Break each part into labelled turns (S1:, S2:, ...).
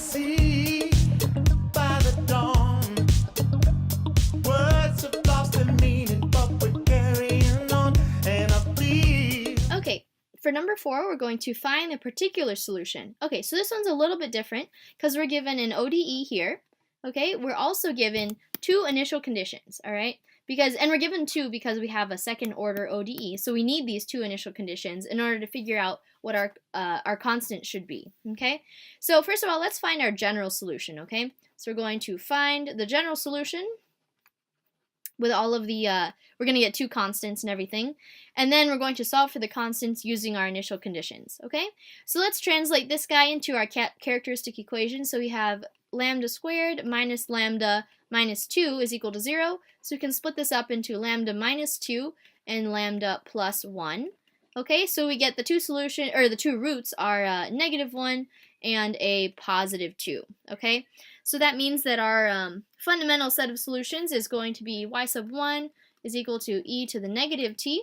S1: see by the dawn. Words have lost their meaning, but we're carrying on, and I believe.
S2: Okay, for number 4, we're going to find the particular solution. Okay, so this one's a little bit different because we're given an ODE here. Okay, we're also given 2 initial conditions, all right? And we're given 2 because we have a second order ODE, so we need these 2 initial conditions in order to figure out what our constant should be, okay? So first of all, let's find our general solution, okay? So we're going to find the general solution with all of the, we're going to get 2 constants and everything, and then we're going to solve for the constants using our initial conditions, okay? So let's translate this guy into our characteristic equation. So we have lambda squared minus lambda minus 2 is equal to 0, so we can split this up into lambda minus 2 and lambda plus 1. Okay, so we get the 2 roots are -1 and a positive 2, okay? So that means that our fundamental set of solutions is going to be y sub 1 is equal to e to the negative t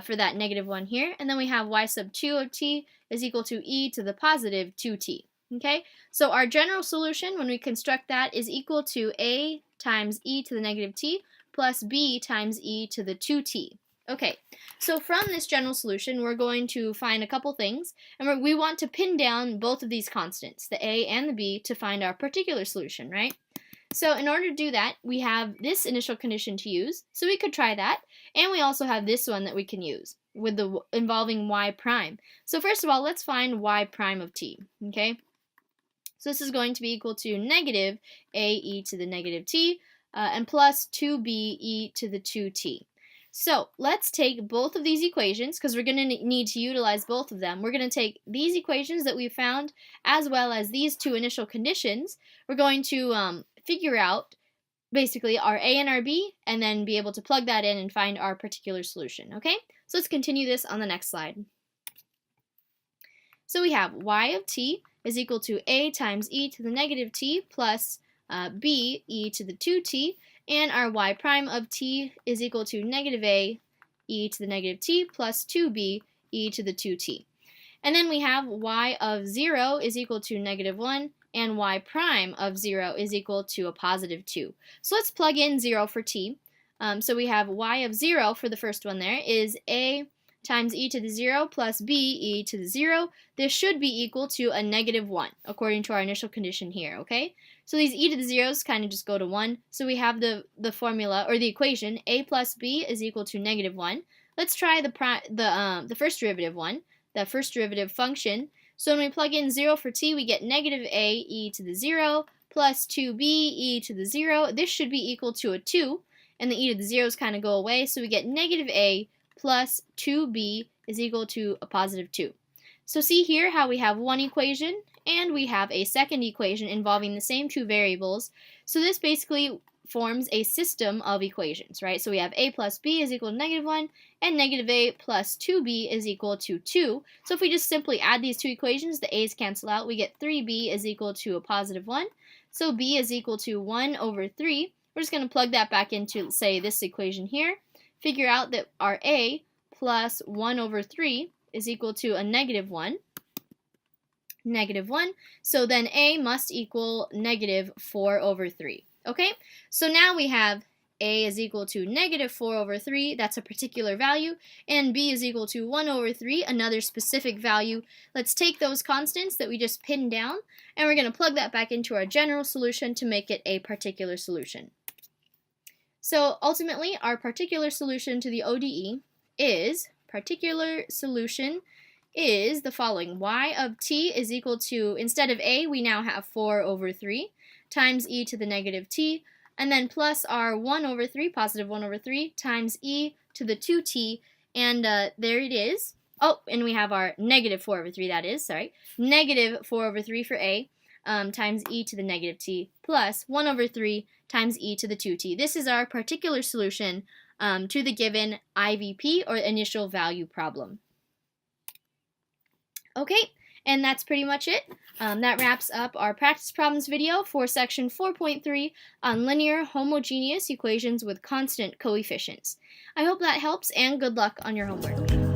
S2: for that -1 here, and then we have y sub 2 of t is equal to e to the positive 2t. Okay, so our general solution, when we construct that, is equal to a times e to the negative t plus b times e to the 2t. Okay, so from this general solution, we're going to find a couple things, and we want to pin down both of these constants, the a and the b, to find our particular solution, right? So in order to do that, we have this initial condition to use, so we could try that, and we also have this one that we can use with the involving y prime. So first of all, let's find y prime of t, okay? So this is going to be equal to negative a e to the negative t and plus 2b e to the 2t. So let's take both of these equations, because we're going to need to utilize both of them. We're going to take these equations that we found as well as these 2 initial conditions. We're going to figure out basically our a and our b, and then be able to plug that in and find our particular solution. Okay, so let's continue this on the next slide. So we have y of t is equal to a times e to the negative t plus b e to the 2t, and our y prime of t is equal to negative a e to the negative t plus 2b e to the 2t. And then we have y of 0 is equal to -1, and y prime of 0 is equal to a positive 2. So let's plug in 0 for t. So we have y of 0 for the first one there is a times e to the 0 plus b e to the 0. This should be equal to a -1 according to our initial condition here, okay? So these e to the 0's kind of just go to 1. So we have the formula, or the equation, a plus b is equal to -1. Let's try the first derivative one, the first derivative function. So when we plug in 0 for t, we get negative a e to the 0 plus 2b e to the 0. This should be equal to a 2, and the e to the 0's kind of go away, so we get negative a plus 2b is equal to a positive 2. So see here how we have one equation and we have a second equation involving the same 2 variables. So this basically forms a system of equations, right? So we have a plus b is equal to -1 and negative a plus 2b is equal to 2. So if we just simply add these 2 equations, the a's cancel out, we get 3b is equal to a positive 1. So b is equal to 1 over 3. We're just going to plug that back into, say, this equation here. Figure out that our a plus 1 over 3 is equal to a -1. So then a must equal -4 over 3. Okay, so now we have a is equal to -4 over 3, that's a particular value, and b is equal to 1 over 3, another specific value. Let's take those constants that we just pinned down, and we're going to plug that back into our general solution to make it a particular solution. So ultimately, our particular solution to the ODE is the following. Y of t is equal to, instead of a, we now have 4 over 3 times e to the negative t, and then plus our 1 over 3, positive 1 over 3, times e to the 2t, and there it is. Oh, and we have our -4 over 3, that is, sorry. -4 over 3 for a, times e to the negative t, plus 1 over 3 times e to the 2t. This is our particular solution to the given IVP, or initial value problem. Okay, and that's pretty much it. That wraps up our practice problems video for section 4.3 on linear homogeneous equations with constant coefficients. I hope that helps, and good luck on your homework.